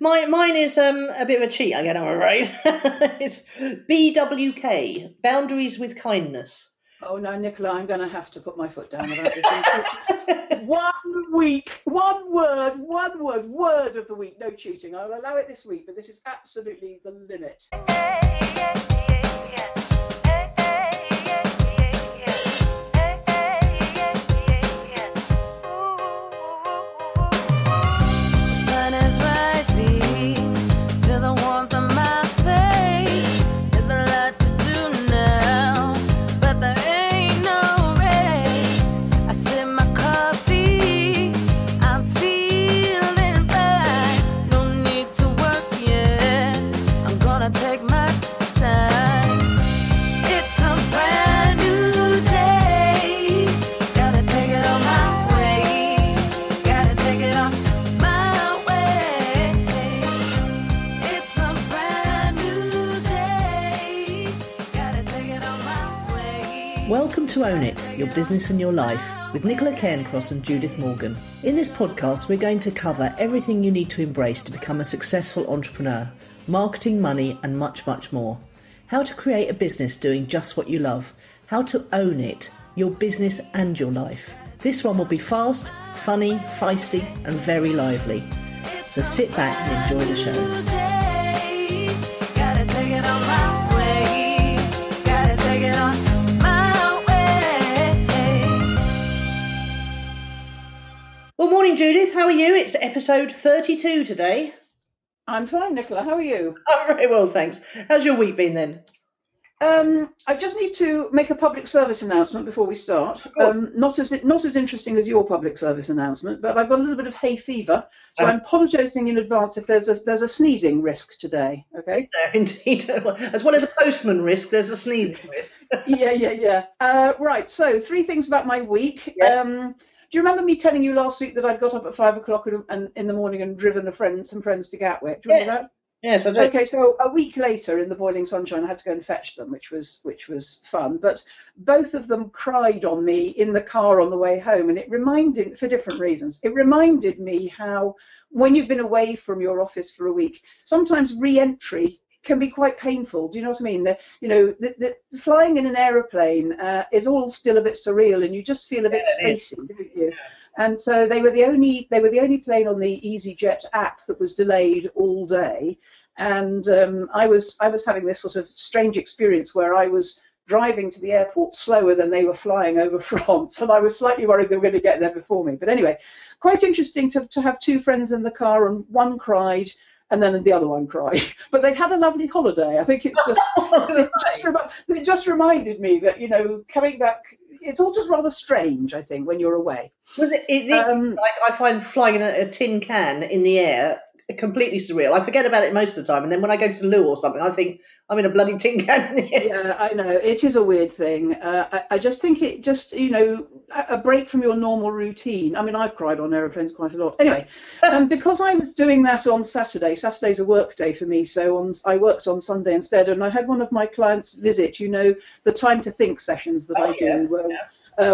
Mine is a bit of a cheat again, I'm afraid. It's BWK, Boundaries with Kindness. Oh no, Nicola, I'm going to have to put my foot down about this. 1 week, one word of the week. No cheating. I'll allow it this week, but this is absolutely the limit. Welcome to Own It, Your Business and Your Life, with Nicola Cairncross and Judith Morgan. In this podcast, we're going to cover everything you need to embrace to become a successful entrepreneur, marketing, money, and much, much more. How to create a business doing just what you love. How to own it, your business and your life. This one will be fast, funny, feisty, and very lively. So sit back and enjoy the show. Well, morning, Judith. How are you? It's episode 32 today. I'm fine, Nicola. How are you? I'm very well, thanks. How's your week been then? I just need to make a public service announcement before we start. Not as interesting as your public service announcement, but I've got a little bit of hay fever, so I'm apologising in advance if there's a sneezing risk today. Okay. Indeed, as well as a postman risk, there's a sneezing risk. Yeah. Right. So 3 things about my week. Yeah. Do you remember me telling you last week that I'd got up at 5 o'clock in the morning and driven some friends to Gatwick? Do you remember that? Yes, I do. Okay, so a week later in the boiling sunshine, I had to go and fetch them, which was fun. But both of them cried on me in the car on the way home, and it reminded, for different reasons, it reminded me how when you've been away from your office for a week, sometimes re-entry can be quite painful. Do you know what I mean? The flying in an aeroplane is all still a bit surreal, and you just feel a bit spacey, don't you? And so they were the only plane on the EasyJet app that was delayed all day, and I was having this sort of strange experience where I was driving to the airport slower than they were flying over France, and I was slightly worried they were going to get there before me. But anyway, quite interesting to have 2 friends in the car, and one cried and then the other one cried. But they'd had a lovely holiday. I think it's it just reminded me that, coming back, it's all just rather strange, I think, when you're away. Was it like I find flying in a tin can in the air completely surreal. I forget about it most of the time, and then when I go to the loo or something, I think I'm in a bloody tin can in the air. Yeah, I know. It is a weird thing. I just think it just, a break from your normal routine. I mean, I've cried on aeroplanes quite a lot. Anyway, because I was doing that on Saturday. Saturday's a work day for me, so I worked on Sunday instead, and I had one of my clients visit, the time to think sessions that I do,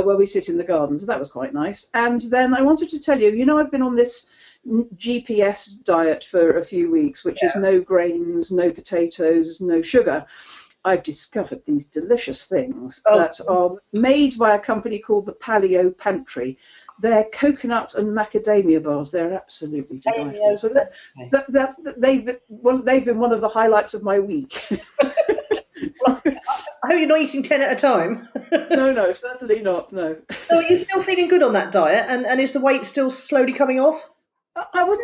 where we sit in the gardens. So that was quite nice. And then I wanted to tell you, I've been on this GPS diet for a few weeks, which is no grains, no potatoes, no sugar. I've discovered these delicious things that are made by a company called the Paleo Pantry. They're coconut and macadamia bars. They're absolutely delightful. So they've been one of the highlights of my week. I hope you're not eating 10 at a time. No, certainly not, no. So are you still feeling good on that diet, and is the weight still slowly coming off? I mean,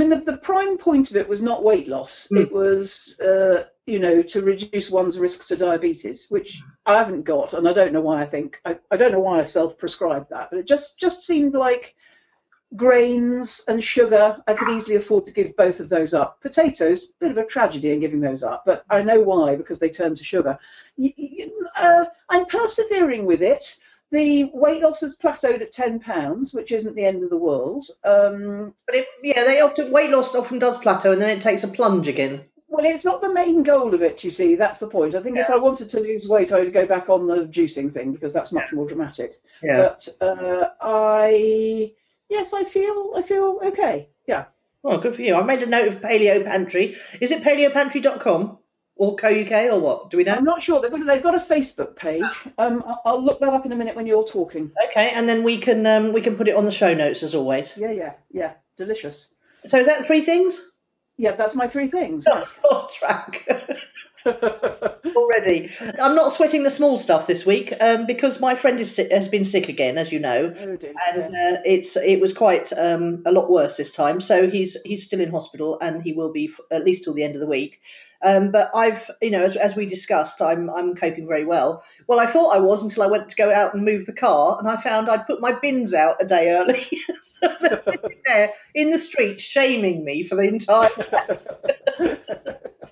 the prime point of it was not weight loss. It was, to reduce one's risk to diabetes, which I haven't got, and I don't know why I don't know why I self-prescribed that, but it just seemed like grains and sugar, I could easily afford to give both of those up. Potatoes, a bit of a tragedy in giving those up, but I know why, because they turn to sugar. I'm persevering with it. The weight loss has plateaued at 10 pounds, which isn't the end of the world. Weight loss often does plateau, and then it takes a plunge again. Well, it's not the main goal of it, you see. That's the point. I think if I wanted to lose weight, I would go back on the juicing thing, because that's much more dramatic. Yeah. But I feel okay. Yeah. Oh, good for you. I made a note of Paleo Pantry. Is it paleopantry.com or co.uk or what? Do we know? I'm not sure. They've got a Facebook page. I'll look that up in a minute when you're talking. Okay, and then we can put it on the show notes as always. Yeah. Delicious. So is that 3 things? Yeah, that's my 3 things. I've lost track already. I'm not sweating the small stuff this week because my friend has been sick again, as you know, Oh dear, and yes. it was quite a lot worse this time. So he's still in hospital, and he will be at least till the end of the week. But I've, as we discussed, I'm coping very well. Well, I thought I was until I went to go out and move the car, and I found I'd put my bins out a day early. So they're sitting there in the street shaming me for the entire time.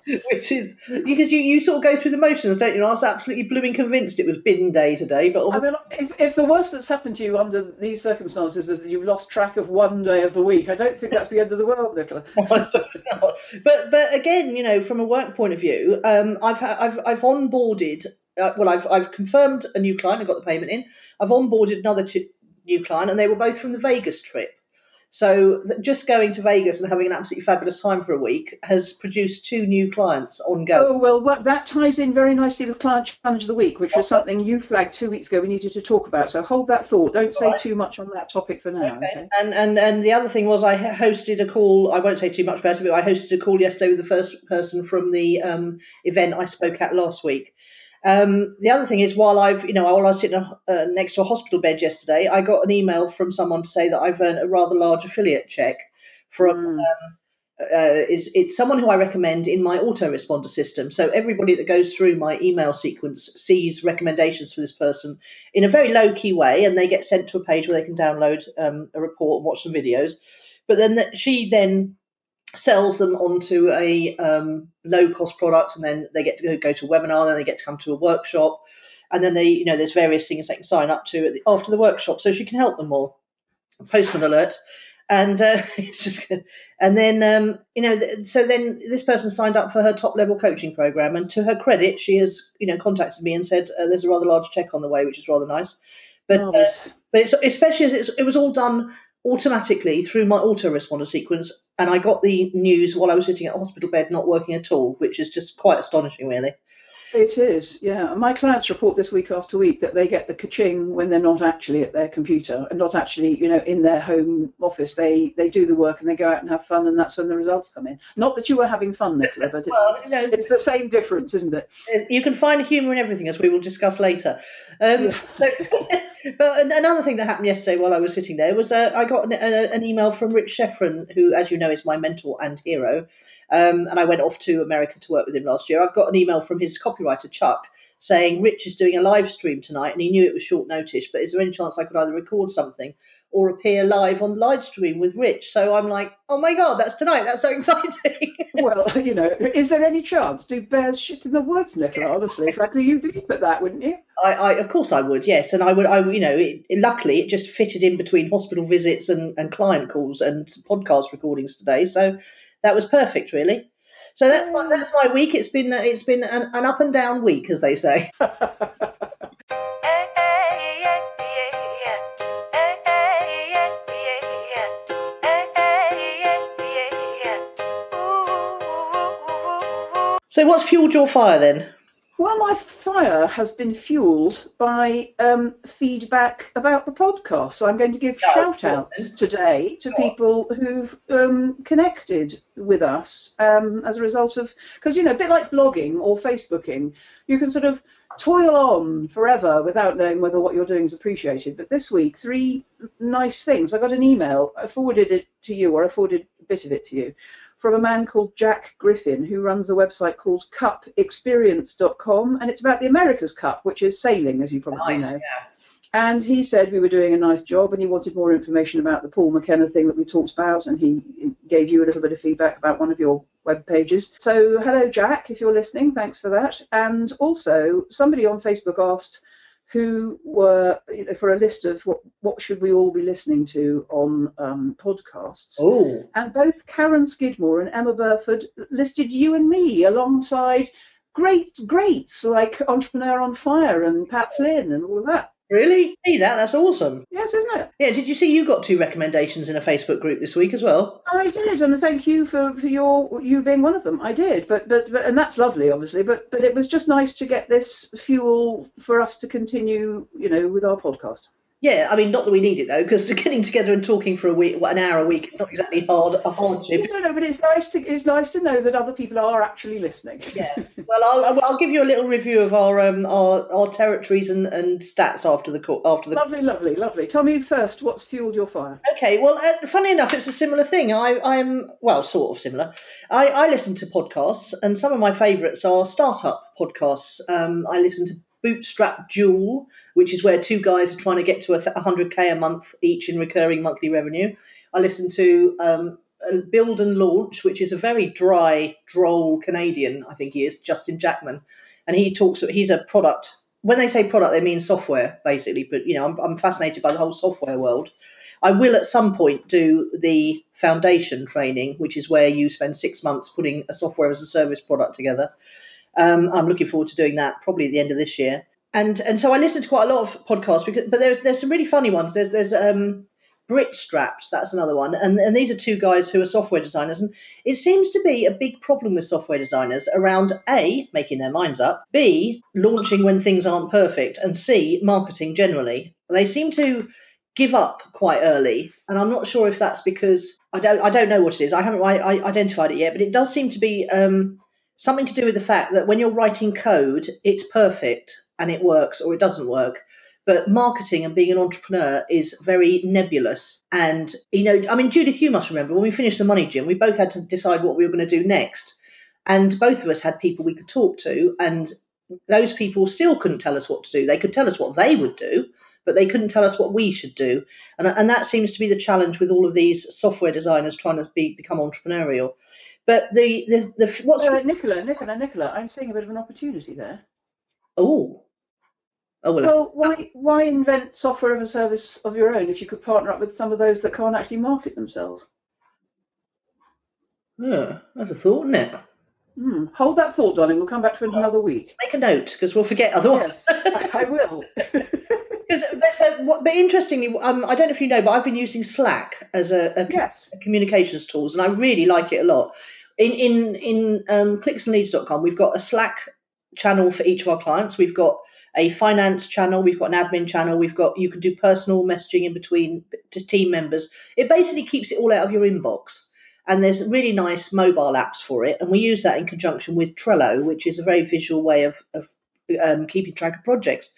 Which is because you sort of go through the motions, don't you? And I was absolutely blooming convinced it was bin day today. But I mean, if the worst that's happened to you under these circumstances is that you've lost track of one day of the week, I don't think that's the end of the world, Nicola. But again, from a work point of view, I've onboarded. I've confirmed a new client. I got the payment in. I've onboarded another new client, and they were both from the Vegas trip. So just going to Vegas and having an absolutely fabulous time for a week has produced 2 new clients ongoing. Oh, well, that ties in very nicely with Client Challenge of the Week, which was something you flagged 2 weeks ago we needed to talk about. So hold that thought. Don't say too much on that topic for now. Okay. And the other thing was I hosted a call. I won't say too much about it, but I hosted a call yesterday with the first person from the event I spoke at last week. The other thing is, while I was sitting next to a hospital bed yesterday, I got an email from someone to say that I've earned a rather large affiliate check from. It's someone who I recommend in my autoresponder system. So everybody that goes through my email sequence sees recommendations for this person in a very low key way, and they get sent to a page where they can download a report and watch some videos. But then she sells them onto a low-cost product, and then they get to go to a webinar, then they get to come to a workshop, and then there's various things they can sign up to after the workshop, so she can help them more. Postman alert. And it's just, and then so then this person signed up for her top-level coaching program, and to her credit, she has contacted me and said there's a rather large check on the way, which is rather nice. But it's especially as it was all done automatically through my autoresponder sequence, and I got the news while I was sitting at a hospital bed not working at all, which is just quite astonishing, really. It is, yeah. My clients report this week after week that they get the ka-ching when they're not actually at their computer and not actually, in their home office. They do the work and they go out and have fun, and that's when the results come in. Not that you were having fun, Nicola, but it's the same difference, isn't it? You can find humour in everything, as we will discuss later. But another thing that happened yesterday while I was sitting there was I got an email from Rich Sheffrin, who, as you know, is my mentor and hero. And I went off to America to work with him last year. I've got an email from his copywriter, Chuck, saying Rich is doing a live stream tonight, and he knew it was short notice, but is there any chance I could either record something or appear live on the live stream with Rich? So I'm like, oh my God, that's tonight. That's so exciting. Well, is there any chance? Do bears shit in the woods, Nicola? Honestly, frankly, you'd leap at that, wouldn't you? I of course I would, yes. And I would, luckily it just fitted in between hospital visits and client calls and podcast recordings today. So that was perfect, really. So that's my week. It's been an up and down week, as they say. So what's fueled your fire then? Well, my fire has been fueled by feedback about the podcast. So I'm going to give shout-outs today to people who've connected with us as a result of, because, a bit like blogging or Facebooking, you can sort of toil on forever without knowing whether what you're doing is appreciated. But this week, 3 nice things. I got an email, I forwarded it to you, or I forwarded a bit of it to you, from a man called Jack Griffin, who runs a website called cupexperience.com, and it's about the America's Cup, which is sailing, as you probably know. Yeah. And he said we were doing a nice job, and he wanted more information about the Paul McKenna thing that we talked about, and he gave you a little bit of feedback about one of your web pages. So hello, Jack, if you're listening, thanks for that. And also, somebody on Facebook asked who were, for a list of what should we all be listening to on podcasts. Oh. And both Karen Skidmore and Emma Burford listed you and me alongside greats like Entrepreneur on Fire and Pat Flynn and all of that. Really? See that? That's awesome. Yes, isn't it? Yeah, did you see you got 2 recommendations in a Facebook group this week as well? I did, and thank you for you being one of them. I did, but and that's lovely, obviously. But it was just nice to get this fuel for us to continue, with our podcast. Yeah, I mean, not that we need it though, because getting together and talking for an hour a week is not exactly a hardship. No, but it's nice to know that other people are actually listening. Yeah. Well, I'll give you a little review of our territories and stats after the Lovely. Tell me first, what's fueled your fire? Okay, well, funny enough, it's a similar thing. I'm sort of similar. I listen to podcasts, and some of my favourites are startup podcasts. I listen to Bootstrap Duel, which is where 2 guys are trying to get to 100k a month each in recurring monthly revenue. I listen to Build and Launch, which is a very dry, droll Canadian, I think he is, Justin Jackman, and he's a product. When they say product, they mean software, basically. But I'm fascinated by the whole software world. I will at some point do the foundation training, which is where you spend 6 months putting a software as a service product together. I'm looking forward to doing that probably at the end of this year. And so I listen to quite a lot of podcasts, but there's some really funny ones. There's Brit Straps, that's another one. And these are 2 guys who are software designers. And it seems to be a big problem with software designers around A, making their minds up, B, launching when things aren't perfect, and C, marketing generally. They seem to give up quite early. And I'm not sure if that's because I don't know what it is. I haven't identified it yet, but it does seem to be something to do with the fact that when you're writing code, it's perfect and it works or it doesn't work. But marketing and being an entrepreneur is very nebulous. And, Judith, you must remember when we finished the Money Gym, we both had to decide what we were going to do next. And both of us had people we could talk to. And those people still couldn't tell us what to do. They could tell us what they would do, but they couldn't tell us what we should do. And that seems to be the challenge with all of these software designers trying to become entrepreneurial. But Nicola, I'm seeing a bit of an opportunity there. Oh. Well, why invent software as a service of your own if you could partner up with some of those that can't actually market themselves? Yeah, that's a thought, isn't it? Hold that thought, darling. We'll come back to it another week. Make a note, because we'll forget otherwise. Yes, I will. But interestingly, I don't know if you know, but I've been using Slack as a communications tools, and I really like it a lot. In clicksandleads.com, we've got a Slack channel for each of our clients. We've got a finance channel. We've got an admin channel. You can do personal messaging in between to team members. It basically keeps it all out of your inbox. And there's really nice mobile apps for it. And we use that in conjunction with Trello, which is a very visual way of keeping track of projects.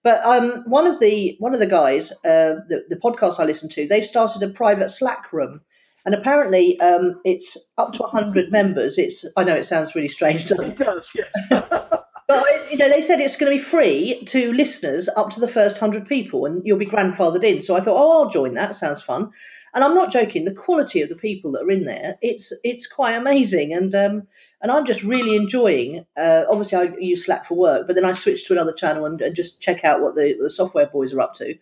But one of the guys, the podcast I listen to, they've started a private Slack room. And apparently it's up to 100 members. I know it sounds really strange, doesn't it? It does, yes. But they said it's going to be free to listeners up to the first 100 people, and you'll be grandfathered in. So I thought, I'll join that. Sounds fun. And I'm not joking. The quality of the people that are in there, it's quite amazing. And I'm just really enjoying. Obviously, I use Slack for work, but then I switched to another channel and just check out what the software boys are up to,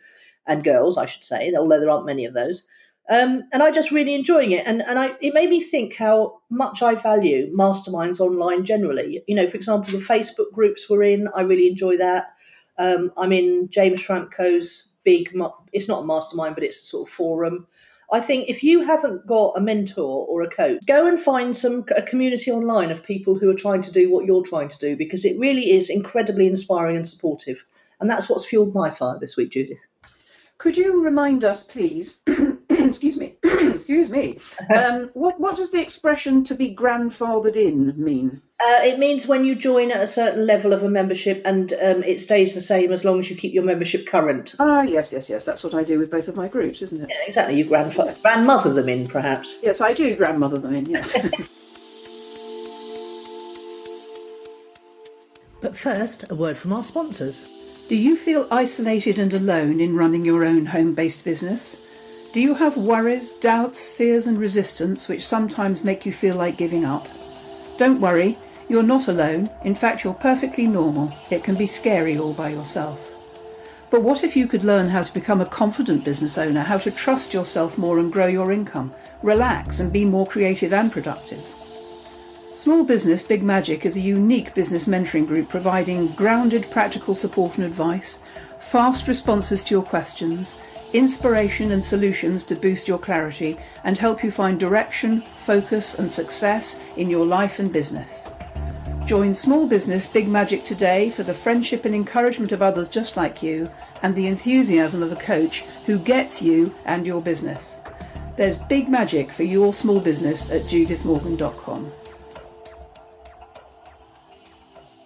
and girls, I should say, although there aren't many of those. And I just really enjoying it, and it made me think how much I value masterminds online generally. For example, the Facebook groups we're in, I really enjoy that. I'm in James Schramko's it's not a mastermind, but it's a sort of forum. I think if you haven't got a mentor or a coach, go and find a community online of people who are trying to do what you're trying to do, because it really is incredibly inspiring and supportive. And that's what's fueled my fire this week, Judith. Could you remind us, please, excuse me, what does the expression "to be grandfathered in" mean? It means when you join at a certain level of a membership, and it stays the same as long as you keep your membership current. Yes. That's what I do with both of my groups, isn't it? Yeah, exactly. You grandmother them in, perhaps. Yes, I do grandmother them in, yes. But first, a word from our sponsors. Do you feel isolated and alone in running your own home-based business? Do you have worries, doubts, fears and resistance which sometimes make you feel like giving up? Don't worry, you're not alone. In fact, you're perfectly normal. It can be scary all by yourself. But what if you could learn how to become a confident business owner, how to trust yourself more and grow your income, relax and be more creative and productive? Small Business Big Magic is a unique business mentoring group providing grounded practical support and advice, fast responses to your questions, inspiration and solutions to boost your clarity and help you find direction, focus and success in your life and business. Join Small Business Big Magic today for the friendship and encouragement of others just like you and the enthusiasm of a coach who gets you and your business. There's big magic for your small business at judithmorgan.com.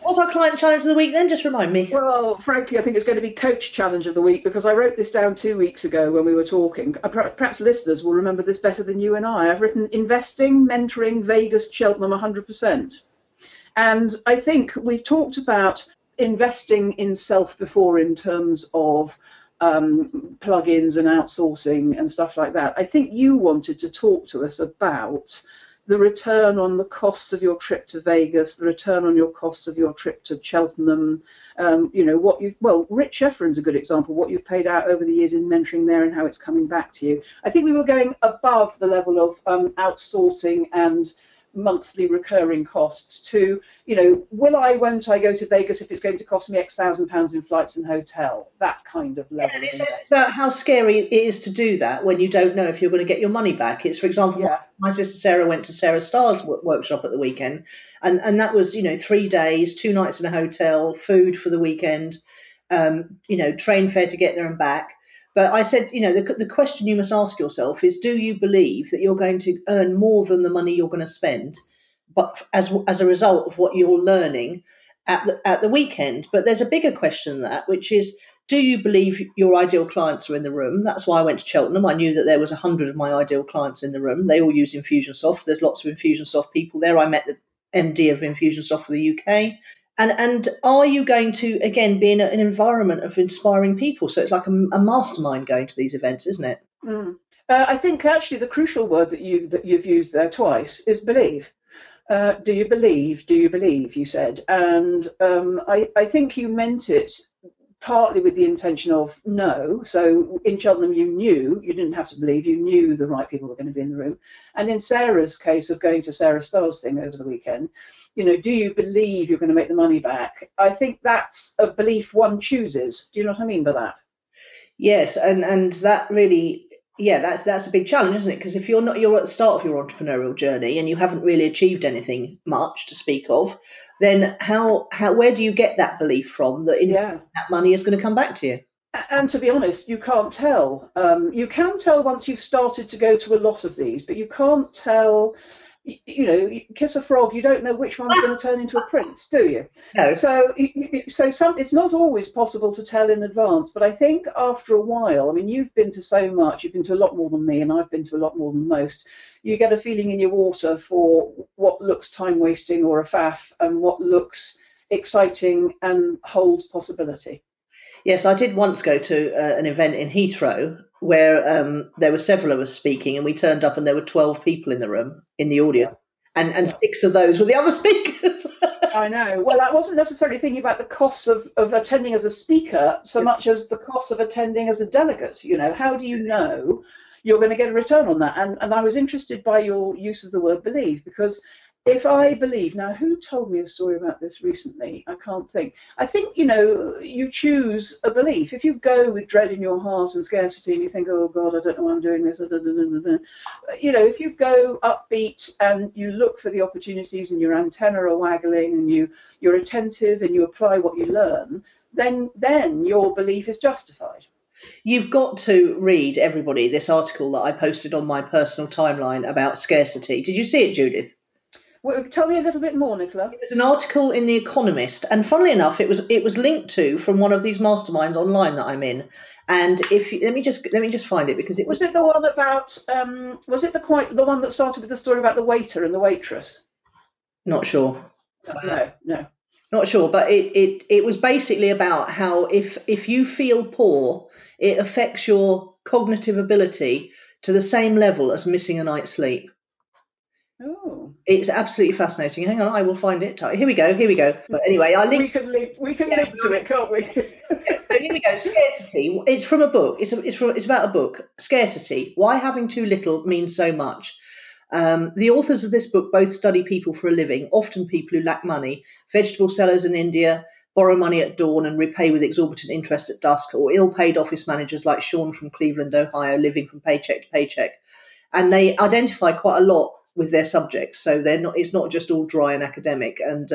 What's our client challenge of the week then? Just remind me. Well, frankly, I think it's going to be coach challenge of the week because I wrote this down 2 weeks ago when we were talking. Perhaps listeners will remember this better than you and I. I've written investing, mentoring, Vegas, Cheltenham 100%. And I think we've talked about investing in self before in terms of plugins and outsourcing and stuff like that. I think you wanted to talk to us about the return on the costs of your trip to Vegas, the return on your costs of your trip to Cheltenham, Rich Shefferin's a good example, what you've paid out over the years in mentoring there and how it's coming back to you. I think we were going above the level of outsourcing and monthly recurring costs to, won't I go to Vegas if it's going to cost me X £1,000 in flights and hotel, that kind of level. And it's about how scary it is to do that when you don't know if you're going to get your money back. It's, for example, my sister Sarah went to Sarah Starr's workshop at the weekend, and that was, 3 days, 2 nights in a hotel, food for the weekend, train fare to get there and back. But I said, the question you must ask yourself is, do you believe that you're going to earn more than the money you're going to spend, but as a result of what you're learning at the weekend? But there's a bigger question than that, which is, do you believe your ideal clients are in the room? That's why I went to Cheltenham. I knew that there was 100 of my ideal clients in the room. They all use Infusionsoft. There's lots of Infusionsoft people there. I met the MD of Infusionsoft for the UK. And are you going to, again, be in an environment of inspiring people? So it's like a mastermind going to these events, isn't it? I think actually the crucial word that you've used there twice is believe. Do you believe? Do you believe? You said. And I think you meant it partly with the intention of no. So in Cheltenham, you didn't have to believe, you knew the right people were going to be in the room. And in Sarah's case of going to Sarah Starr's thing over the weekend, do you believe you're going to make the money back? I think that's a belief one chooses. Do you know what I mean by that? Yes, and that really, that's a big challenge, isn't it? Because if you're at the start of your entrepreneurial journey and you haven't really achieved anything much to speak of, then where do you get that belief from that that money is going to come back to you? And to be honest, you can't tell. You can tell once you've started to go to a lot of these, but you can't tell. You kiss a frog, you don't know which one's going to turn into a prince, do you? No. So it's not always possible to tell in advance, but I think after a while, I mean, you've been to so much, you've been to a lot more than me, and I've been to a lot more than most. You get a feeling in your water for what looks time wasting or a faff and what looks exciting and holds possibility. Yes, I did once go to an event in Heathrow where there were several of us speaking, and we turned up and there were 12 people in the room, in the audience, and 6 of those were the other speakers. I know. Well, I wasn't necessarily thinking about the costs of attending as a speaker so much as the cost of attending as a delegate. How do you know you're going to get a return on that? And I was interested by your use of the word believe, because if I believe, now who told me a story about this recently? I can't think. I think, you choose a belief. If you go with dread in your heart and scarcity and you think, oh God, I don't know why I'm doing this, if you go upbeat and you look for the opportunities and your antenna are waggling and you're attentive and you apply what you learn, then your belief is justified. You've got to read, everybody, this article that I posted on my personal timeline about scarcity. Did you see it, Judith? Well, tell me a little bit more, Nicola. It was an article in The Economist, and funnily enough, it was linked to from one of these masterminds online that I'm in. And let me just find it, because was it the one about the one that started with the story about the waiter and the waitress? Not sure. No. Not sure, but it was basically about how if you feel poor, it affects your cognitive ability to the same level as missing a night's sleep. Oh, it's absolutely fascinating. Hang on, I will find it. Here we go. But anyway, we can link to it, can't we? So here we go. Scarcity. It's from a book. It's about a book. Scarcity. Why having too little means so much. The authors of this book both study people for a living, often people who lack money, vegetable sellers in India, borrow money at dawn and repay with exorbitant interest at dusk, or ill-paid office managers like Sean from Cleveland, Ohio, living from paycheck to paycheck. And they identify quite a lot with their subjects, so it's not just all dry and academic. And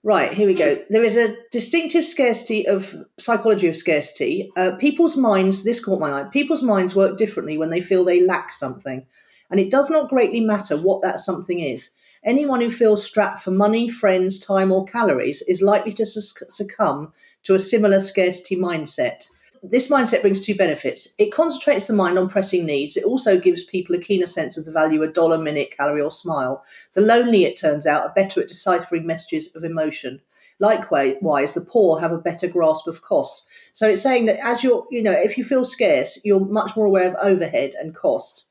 right, here we go. There is a distinctive psychology of scarcity. People's minds, this caught my eye, people's minds work differently when they feel they lack something. And it does not greatly matter what that something is. Anyone who feels strapped for money, friends, time, or calories is likely to succumb to a similar scarcity mindset. This mindset brings two benefits. It concentrates the mind on pressing needs. It also gives people a keener sense of the value of a dollar, minute, calorie, or smile. The lonely, it turns out, are better at deciphering messages of emotion. Likewise, the poor have a better grasp of costs. So it's saying that if you feel scarce, you're much more aware of overhead and cost.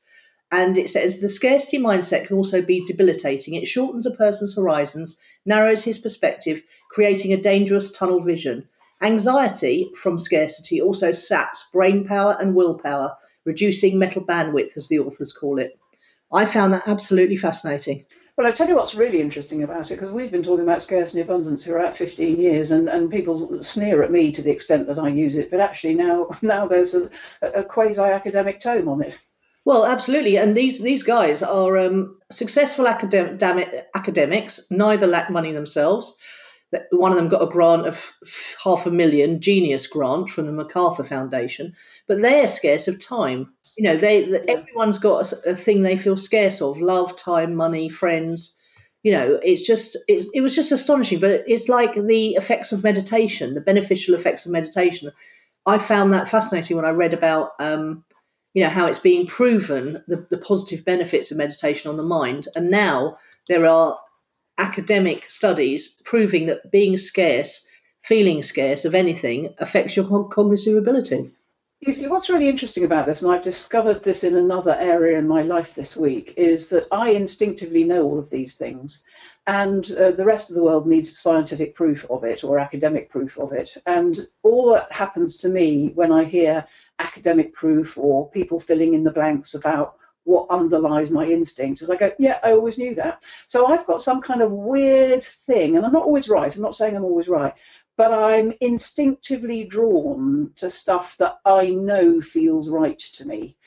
And it says the scarcity mindset can also be debilitating. It shortens a person's horizons, narrows his perspective, creating a dangerous tunnel vision. Anxiety from scarcity also saps brain power and willpower, reducing mental bandwidth, as the authors call it. I found that absolutely fascinating. Well, I tell you what's really interesting about it, because we've been talking about scarcity and abundance for about 15 years, and people sneer at me to the extent that I use it, but actually now there's a quasi-academic tome on it. Well, absolutely. And these guys are successful academics, neither lack money themselves. One of them got a grant of $500,000, Genius grant from the MacArthur Foundation, but they're scarce of time. Everyone's got a thing they feel scarce of: love, time, money, friends. It was just astonishing. But it's like the effects of meditation, the beneficial effects of meditation. I found that fascinating when I read about how it's being proven, the positive benefits of meditation on the mind. And now there are academic studies proving that being scarce, feeling scarce of anything, affects your cognitive ability. What's really interesting about this, and I've discovered this in another area in my life this week, is that I instinctively know all of these things, and the rest of the world needs scientific proof of it or academic proof of it. And all that happens to me when I hear academic proof or people filling in the blanks about what underlies my instincts is I go, yeah, I always knew that. So I've got some kind of weird thing, and I'm not always right. I'm not saying I'm always right, but I'm instinctively drawn to stuff that I know feels right to me.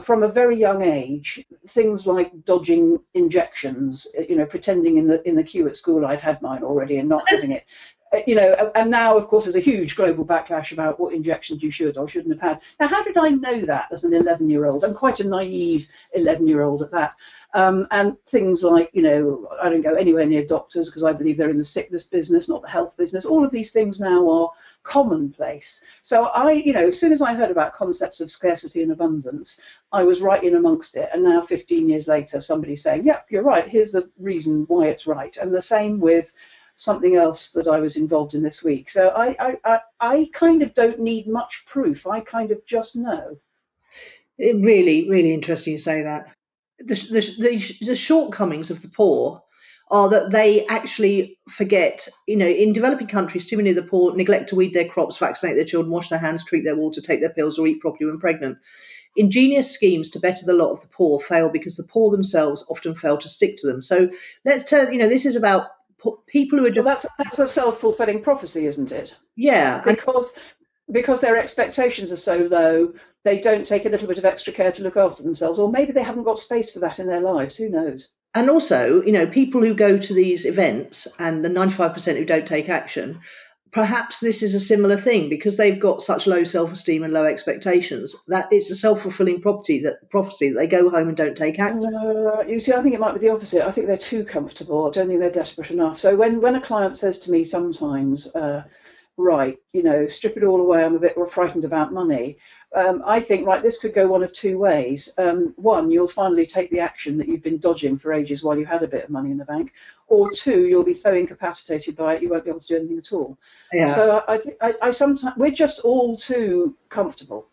From a very young age, things like dodging injections, pretending in the queue at school I'd had mine already and not having it. And now, of course, there's a huge global backlash about what injections you should or shouldn't have had. Now, how did I know that as an 11-year-old? I'm quite a naive 11-year-old at that. And things like, I don't go anywhere near doctors because I believe they're in the sickness business, not the health business. All of these things now are commonplace. So as soon as I heard about concepts of scarcity and abundance, I was right in amongst it. And now 15 years later, somebody's saying, yeah, you're right. Here's the reason why it's right. And the same with something else that I was involved in this week. So I kind of don't need much proof. I kind of just know. It really, really interesting you say that. The shortcomings of the poor are that they actually forget, in developing countries, too many of the poor neglect to weed their crops, vaccinate their children, wash their hands, treat their water, take their pills, or eat properly when pregnant. Ingenious schemes to better the lot of the poor fail because the poor themselves often fail to stick to them. So let's turn, this is about people who are just... Well, that's a self-fulfilling prophecy, isn't it? Yeah. Because their expectations are so low, they don't take a little bit of extra care to look after themselves, or maybe they haven't got space for that in their lives. Who knows? And also, people who go to these events and the 95% who don't take action, perhaps this is a similar thing because they've got such low self-esteem and low expectations that it's a self-fulfilling prophecy that they go home and don't take action. You see, I think it might be the opposite. I think they're too comfortable. I don't think they're desperate enough. So when a client says to me sometimes, right, strip it all away, I'm a bit frightened about money, I think, right, this could go one of two ways. One, you'll finally take the action that you've been dodging for ages while you had a bit of money in the bank, or two, you'll be so incapacitated by it you won't be able to do anything at all. Yeah. So I sometimes, we're just all too comfortable.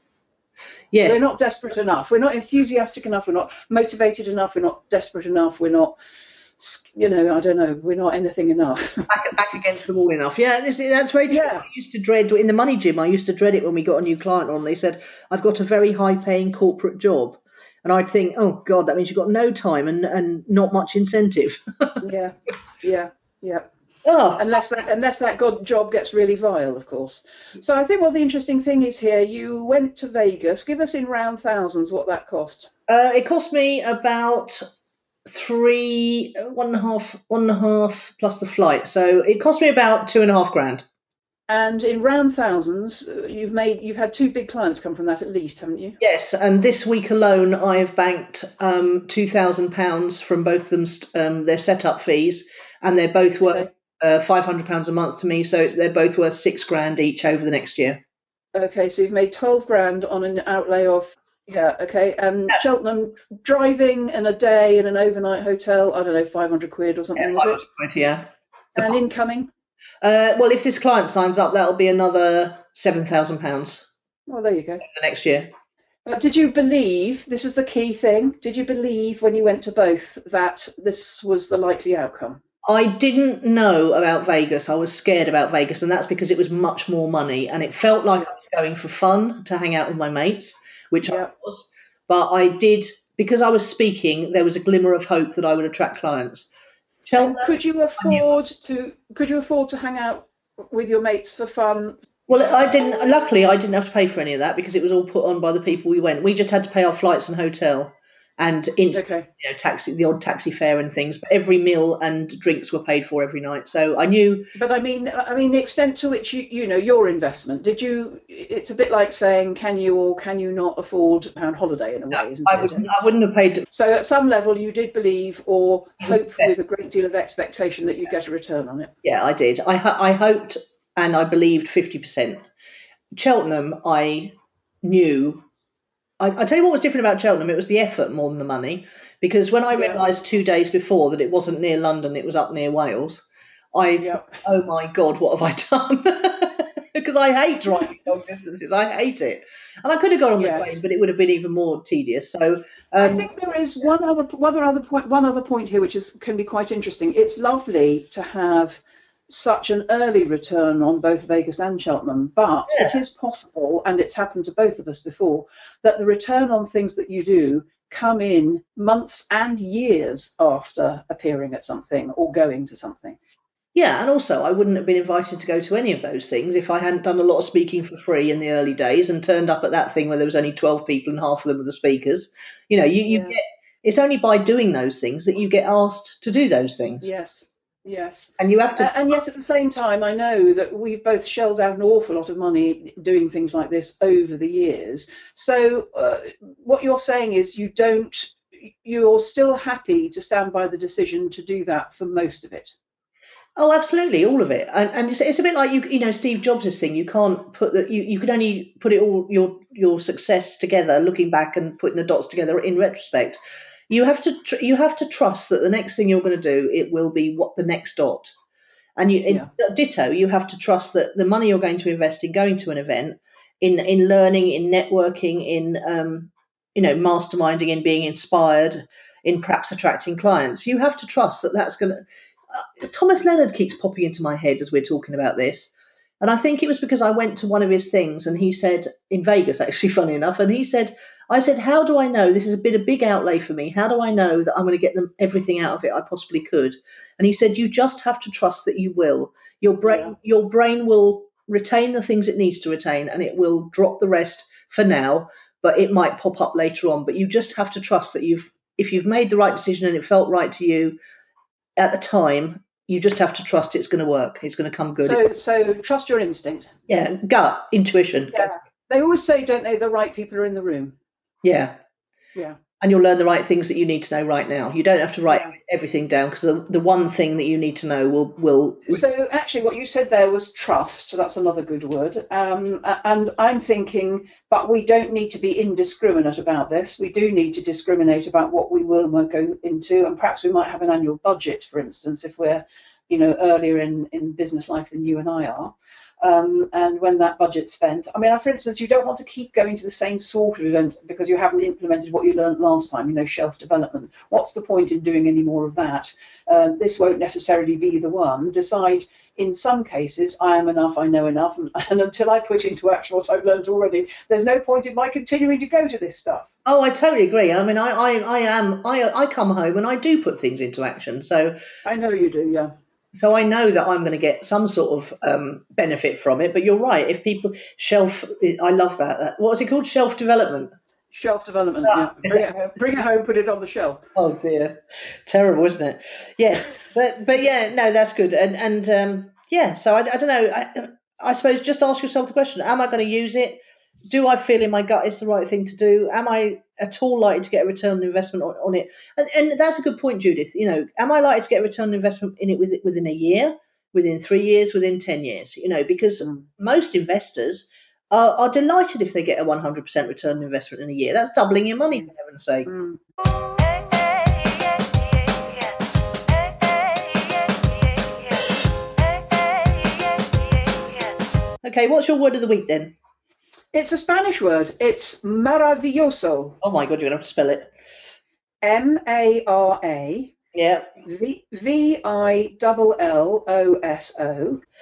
Yes. We're not desperate enough. We're not enthusiastic enough. We're not motivated enough. We're not desperate enough. We're not... I don't know, we're not anything enough. back against the wall enough. Yeah, that's very true. Yeah. I used to dread, in the money gym, I used to dread it when we got a new client on. They said, I've got a very high-paying corporate job. And I'd think, oh, God, that means you've got no time and not much incentive. Yeah. Oh, unless that job gets really vile, of course. So I think what the interesting thing is here, you went to Vegas. Give us in round thousands what that cost. it cost me about three, one and a half plus the flight. So it cost me about 2.5 grand. And in round thousands, you've had two big clients come from that at least, haven't you? Yes, and this week alone, I've banked £2,000 from both of them, their setup fees, and they're both worth £500 a month to me. So they're both worth 6 grand each over the next year. Okay, so you've made 12 grand on an outlay of, yeah, okay. And Cheltenham driving and a day in an overnight hotel, I don't know, 500 quid or something, was it? 500 quid, yeah. And incoming? Well, if this client signs up, that'll be another £7,000 Well, there you go. the next year. But did you believe, this is the key thing, did you believe when you went to both that this was the likely outcome? I didn't know about Vegas. I was scared about Vegas, and that's because it was much more money, and it felt like I was going for fun to hang out with my mates, which I was. But I did, because I was speaking, there was a glimmer of hope that I would attract clients. Could you afford to hang out with your mates for fun? Well, I didn't. Luckily, I didn't have to pay for any of that because it was all put on by the people we went. We just had to pay our flights and hotel, and taxi, the odd taxi fare and things. But every meal and drinks were paid for every night. So I knew. But I mean, the extent to which you know your investment. Did you? It's a bit like saying, can you or can you not afford a pound holiday in a way, isn't it? I wouldn't have paid. So at some level, you did believe or hope with a great deal of expectation that you'd get a return on it. Yeah, I did. I hoped and I believed 50%. Cheltenham, I knew. I tell you what was different about Cheltenham. It was the effort more than the money. Because when I realised 2 days before that it wasn't near London, it was up near Wales, oh my God, what have I done? Because I hate driving long distances. I hate it. And I could have gone on the train, but it would have been even more tedious. So I think there is one other point here, which can be quite interesting. It's lovely to have such an early return on both Vegas and Cheltenham, but it is possible, and it's happened to both of us before, that the return on things that you do come in months and years after appearing at something or going to something. Yeah, and also I wouldn't have been invited to go to any of those things if I hadn't done a lot of speaking for free in the early days and turned up at that thing where there was only 12 people and half of them were the speakers. You know, you get, it's only by doing those things that you get asked to do those things. Yes. And you have to. And yet at the same time, I know that we've both shelled out an awful lot of money doing things like this over the years. So what you're saying is you're still happy to stand by the decision to do that for most of it. Oh, absolutely, all of it, and it's a bit like you know Steve Jobs' thing. You can't put you can only put it all your success together, looking back and putting the dots together in retrospect. You have to trust that the next thing you're going to do, it will be what the next dot, and ditto. You have to trust that the money you're going to invest in going to an event, in learning, in networking, in masterminding, in being inspired, in perhaps attracting clients. You have to trust that that's going to. Thomas Leonard keeps popping into my head as we're talking about this. And I think it was because I went to one of his things and he said, in Vegas, actually, funny enough, and I said, how do I know? This is a big outlay for me. How do I know that I'm going to get everything out of it I possibly could? And he said, you just have to trust that you will. Your brain will retain the things it needs to retain and it will drop the rest for now, but it might pop up later on. But you just have to trust that if you've made the right decision and it felt right to you, at the time, you just have to trust it's going to work. It's going to come good. So trust your instinct. Yeah, gut, intuition. Yeah. They always say, don't they, the right people are in the room. Yeah. Yeah. And you'll learn the right things that you need to know right now. You don't have to write everything down because the one thing that you need to know will. So actually what you said there was trust. That's another good word. And I'm thinking, but we don't need to be indiscriminate about this. We do need to discriminate about what we will and won't go into. And perhaps we might have an annual budget, for instance, if we're, earlier in business life than you and I are. And when that budget's spent, for instance, you don't want to keep going to the same sort of event because you haven't implemented what you learned last time, shelf development. What's the point in doing any more of that? This won't necessarily be the one. Decide, in some cases, I am enough, I know enough, and until I put into action what I've learned already, there's no point in my continuing to go to this stuff. Oh, I totally agree. I come home and I do put things into action. So I know you do, yeah. So I know that I'm going to get some sort of benefit from it. But you're right. If people I love that. What was it called? Shelf development. Shelf development, yeah. Bring it home, put it on the shelf. Oh dear, terrible, isn't it? Yes, but yeah, no, that's good. And yeah, so I don't know. I suppose just ask yourself the question: am I going to use it? Do I feel in my gut it's the right thing to do? Am I at all likely to get a return on investment on it? And that's a good point, Judith. You know, am I likely to get a return on investment in it within a year, within 3 years, within 10 years? You know, because most investors are delighted if they get a 100% return on investment in a year. That's doubling your money, for heaven's sake. Okay, what's your word of the week then? It's a Spanish word. It's maravilloso. Oh my God, you're going to have to spell it. M-A-R-A. Yeah. V-I-L-L-O-S-O.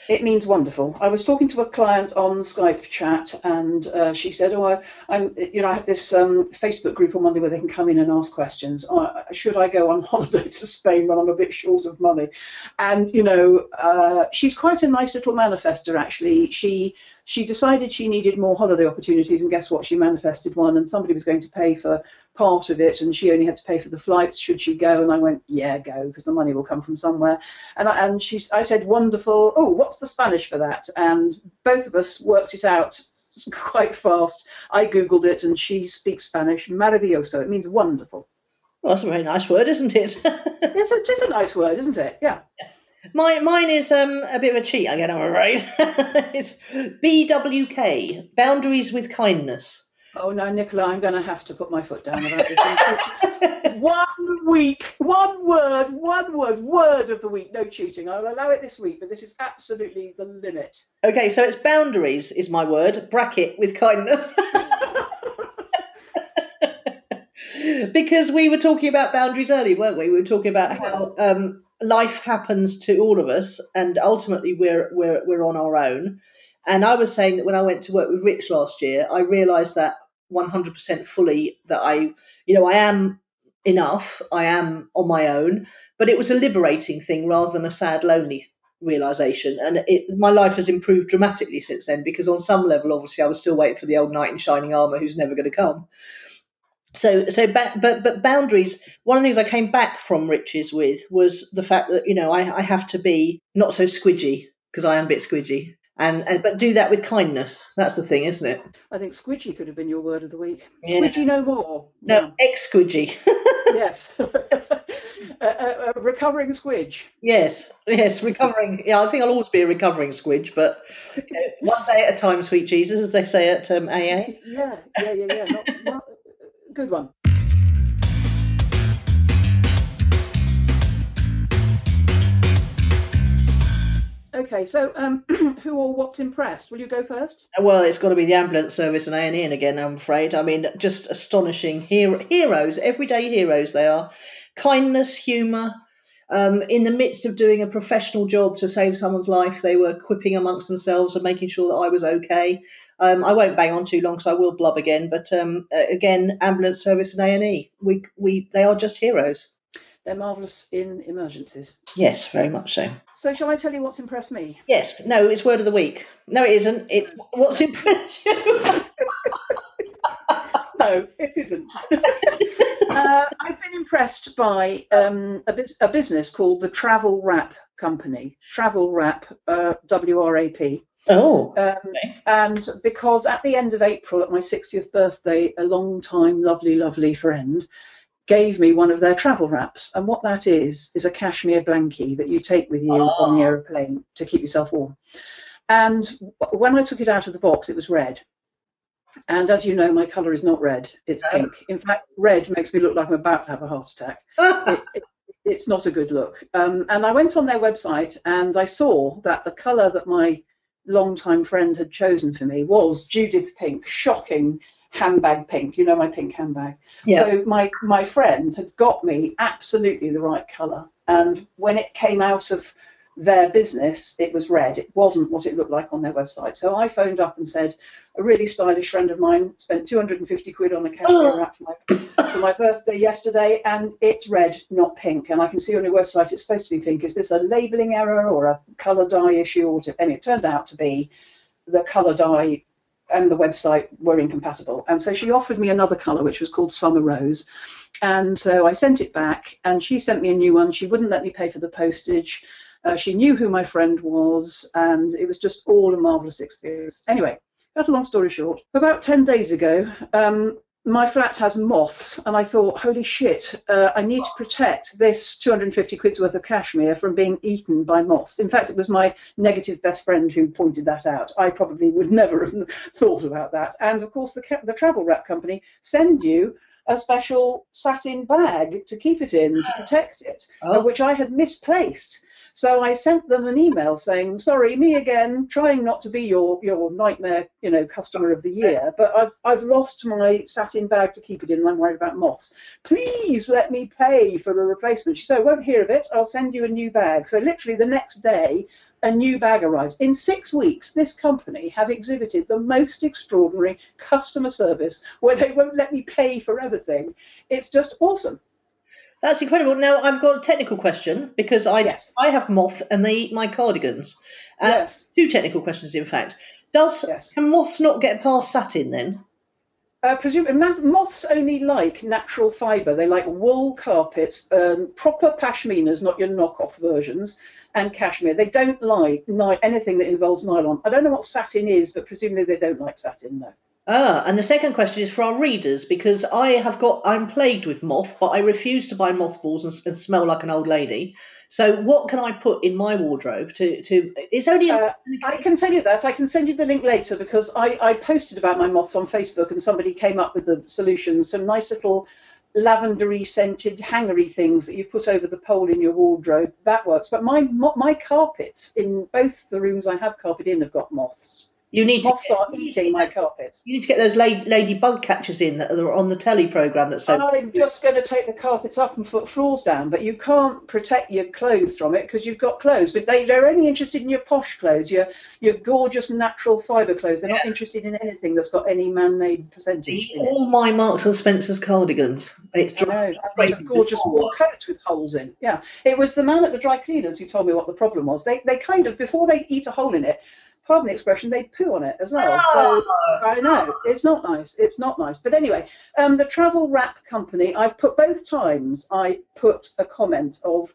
It means wonderful. I was talking to a client on Skype chat, and she said, "Oh, I have this Facebook group on Monday where they can come in and ask questions. Should I go on holiday to Spain when I'm a bit short of money?" And she's quite a nice little manifester, actually. She decided she needed more holiday opportunities, and guess what? She manifested one, and somebody was going to pay for part of it, and she only had to pay for the flights should she go. And I went, yeah, go, because the money will come from somewhere. And I said, wonderful. Oh, what's the Spanish for that? And both of us worked it out quite fast. I Googled it, and she speaks Spanish. Maravilloso. It means wonderful. Well, that's a very nice word, isn't it? It's a nice word, isn't it? Yeah. Mine is a bit of a cheat again, I'm afraid. It's BWK, boundaries with kindness. Oh no, Nicola, I'm going to have to put my foot down about this. 1 week, one word of the week. No cheating. I'll allow it this week, but this is absolutely the limit. Okay, so it's boundaries is my word, bracket with kindness. Because we were talking about boundaries earlier, weren't we? We were talking about how life happens to all of us, and ultimately we're on our own. And I was saying that when I went to work with Rich last year, I realised that 100% fully that I am enough, I am on my own, but it was a liberating thing rather than a sad, lonely realisation. And my life has improved dramatically since then, because on some level, obviously, I was still waiting for the old knight in shining armour who's never going to come. But boundaries, one of the things I came back from Rich's with was the fact that, I have to be not so squidgy, because I am a bit squidgy. But do that with kindness. That's the thing, isn't it? I think squidgy could have been your word of the week. Yeah. Squidgy no more. No, ex-squidgy. Yes. A recovering squidge. Yes, recovering. Yeah, I think I'll always be a recovering squidge, but one day at a time, sweet Jesus, as they say at AA. Yeah. Not good one. Okay, so who or what's impressed? Will you go first? Well, it's got to be the ambulance service and A&E again, I'm afraid. I mean, just astonishing heroes, everyday heroes they are. Kindness, humour. In the midst of doing a professional job to save someone's life, they were quipping amongst themselves and making sure that I was okay. I won't bang on too long because I will blub again. But again, ambulance service and A&E, they are just heroes. They're marvellous in emergencies. Yes, very much so. So shall I tell you what's impressed me? Yes. No, it's word of the week. No, it isn't. It's what's impressed you. No, it isn't. I've been impressed by a business called the Travel Wrap Company. Travel Wrap, W-R-A-P. Oh. Okay. And because at the end of April, at my 60th birthday, a long-time lovely friend gave me one of their travel wraps. And what that is a cashmere blankie that you take with you on the aeroplane to keep yourself warm. And when I took it out of the box, it was red. And as you know, my colour is not red, it's pink. In fact, red makes me look like I'm about to have a heart attack. It's not a good look. And I went on their website and I saw that the colour that my longtime friend had chosen for me was Judith Pink, shocking handbag pink, my pink handbag. Yeah. So my friend had got me absolutely the right colour. And when it came out of their business, it was red. It wasn't what it looked like on their website. So I phoned up and said, a really stylish friend of mine spent 250 quid on a cashmere wrap for my birthday yesterday, and it's red, not pink. And I can see on your website it's supposed to be pink. Is this a labelling error or a colour dye issue? Or and it turned out to be the colour dye and the website were incompatible. And so she offered me another colour, which was called Summer Rose. And so I sent it back, and she sent me a new one. She wouldn't let me pay for the postage. She knew who my friend was, and it was just all a marvellous experience. Anyway, cut a long story short, about 10 days ago, my flat has moths, and I thought, holy shit, I need to protect this 250 quid's worth of cashmere from being eaten by moths. In fact, it was my negative best friend who pointed that out. I probably would never have thought about that. And of course, the travel wrap company send you a special satin bag to keep it in, to protect it, which I had misplaced. So I sent them an email saying, sorry, me again, trying not to be your nightmare, customer of the year, but I've lost my satin bag to keep it in and I'm worried about moths. Please let me pay for a replacement. She said, I won't hear of it. I'll send you a new bag. So literally the next day, a new bag arrives. In 6 weeks, this company have exhibited the most extraordinary customer service where they won't let me pay for everything. It's just awesome. That's incredible. Now, I've got a technical question because I have moth and they eat my cardigans. Yes. 2 technical questions, in fact. Can moths not get past satin then? Presumably, moths only like natural fibre. They like wool carpets, proper pashminas, not your knockoff versions, and cashmere. They don't like anything that involves nylon. I don't know what satin is, but presumably they don't like satin, no. And the second question is for our readers, because I'm plagued with moth, but I refuse to buy mothballs and smell like an old lady. So what can I put in my wardrobe it's only... I can tell you that. I can send you the link later because I posted about my moths on Facebook and somebody came up with the solutions, some nice little lavendery scented hangery things that you put over the pole in your wardrobe. That works. But my carpets in both the rooms I have carpet in have got moths. Moths are eating my carpets. You need to get those lady bug catchers in that are on the telly programme. I'm just going to take the carpets up and put floors down, but you can't protect your clothes from it because you've got clothes. But they're only interested in your posh clothes, your gorgeous natural fibre clothes. They're not interested in anything that's got any man-made percentage in it. All my Marks and Spencer's cardigans. It's dry. I've got a gorgeous wool coat with holes in. Yeah, it was the man at the dry cleaners who told me what the problem was. They kind of, before they eat a hole in it, pardon the expression, they poo on it as well. So I know, it's not nice. It's not nice. But anyway, the travel wrap company, both times I put a comment of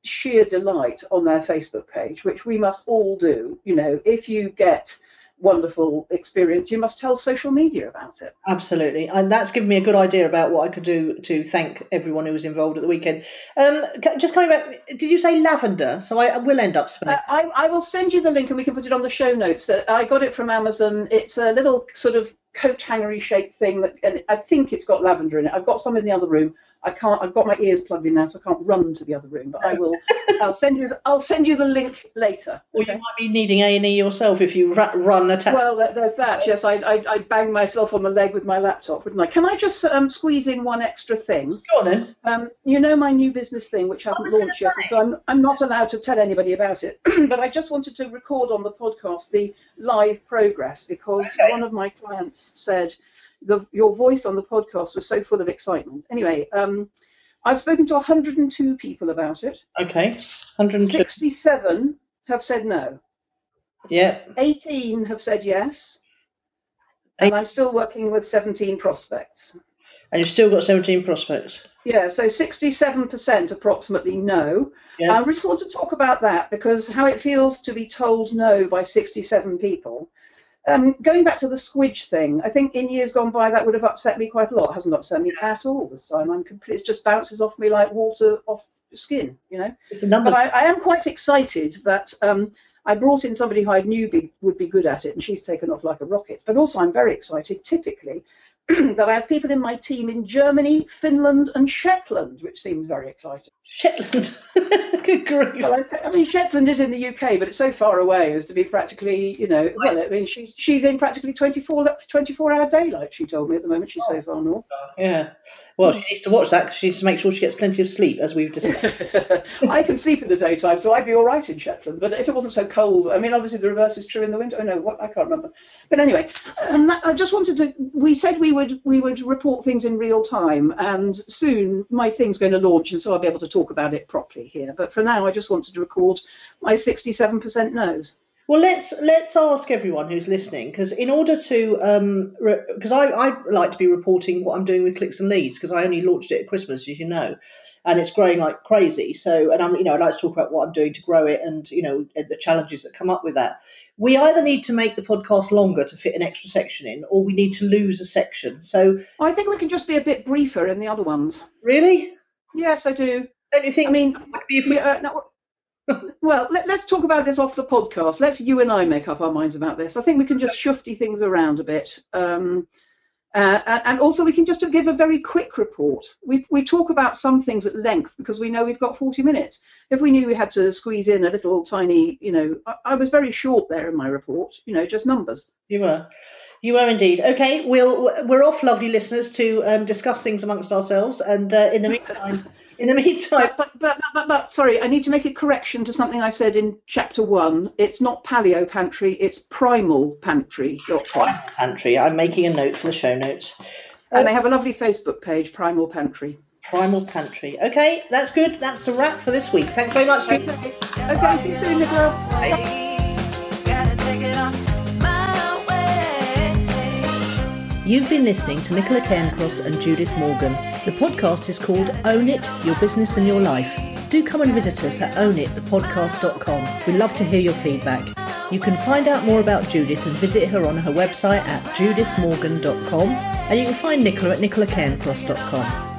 sheer delight on their Facebook page, which we must all do. If you get wonderful experience, you must tell social media about it. Absolutely, and that's given me a good idea about what I could do to thank everyone who was involved at the weekend. Just coming back, did you say lavender? So I will end up spelling. I will send you the link and we can put it on the show notes. I got it from Amazon. It's a little sort of coat hangery shaped thing and I think it's got lavender in it. I've got some in the other room. I've got my ears plugged in now, so I can't run to the other room. But I will. I'll send you the link later. Or you might be needing A&E yourself if you run attached. Well, there's that. Yes, I'd bang myself on the leg with my laptop, wouldn't I? Can I just squeeze in one extra thing? Go on then. My new business thing, which hasn't launched yet, so I'm not allowed to tell anybody about it. But I just wanted to record on the podcast the live progress because one of my clients said, your voice on the podcast was so full of excitement. Anyway, I've spoken to 102 people about it. Okay, 102. 67 have said no. Yeah. 18 have said yes. And I'm still working with 17 prospects. And you've still got 17 prospects? Yeah, so 67% approximately no. Yeah. I just want to talk about that because how it feels to be told no by 67 people. Going back to the squidge thing, I think in years gone by that would have upset me quite a lot. It hasn't upset me at all this time. It just bounces off me like water off skin, But I am quite excited that I brought in somebody who I knew would be good at it, and she's taken off like a rocket. But also I'm very excited, typically, that I have people in my team in Germany, Finland and Shetland, which seems very exciting. Shetland? Good grief. Well, I mean, Shetland is in the UK, but it's so far away as to be practically, well, I mean, she's in practically 24-hour daylight, she told me at the moment. She's so far north. Yeah. Well, she needs to watch that because she needs to make sure she gets plenty of sleep, as we've discussed. I can sleep in the daytime, so I'd be all right in Shetland. But if it wasn't so cold, I mean, obviously the reverse is true in the winter. Oh, no, what? I can't remember. But anyway, I just wanted to, we said we would report things in real time, and soon my thing's going to launch, and so I'll be able to talk about it properly here. But for now, I just wanted to record my 67% no's. Well, let's ask everyone who's listening, because in order to, because I like to be reporting what I'm doing with Clicks and Leads, because I only launched it at Christmas, as you know, and it's growing like crazy. So, and I'd like to talk about what I'm doing to grow it, and the challenges that come up with that. We either need to make the podcast longer to fit an extra section in, or we need to lose a section. So I think we can just be a bit briefer in the other ones. Really? Yes, I do. Don't you think? I mean, well, let's talk about this off the podcast. Let's you and I make up our minds about this. I think we can just shufty things around a bit. And also we can just give a very quick report. We talk about some things at length because we know we've got 40 minutes. If we knew we had to squeeze in a little tiny, I was very short there in my report, just numbers. You were indeed. Okay, we're off, lovely listeners, to discuss things amongst ourselves. And in the meantime... But sorry, I need to make a correction to something I said in chapter 1. It's not Paleo Pantry, it's primalpantry.com. Primal Pantry. I'm making a note for the show notes. And they have a lovely Facebook page, Primal Pantry. Primal Pantry. Okay, that's good. That's the wrap for this week. Thanks very much. Okay, see you soon, Nicola. Bye. You've been listening to Nicola Cairncross and Judith Morgan. The podcast is called Own It, Your Business and Your Life. Do come and visit us at ownitthepodcast.com. We'd love to hear your feedback. You can find out more about Judith and visit her on her website at judithmorgan.com, and you can find Nicola at nicolacairncross.com.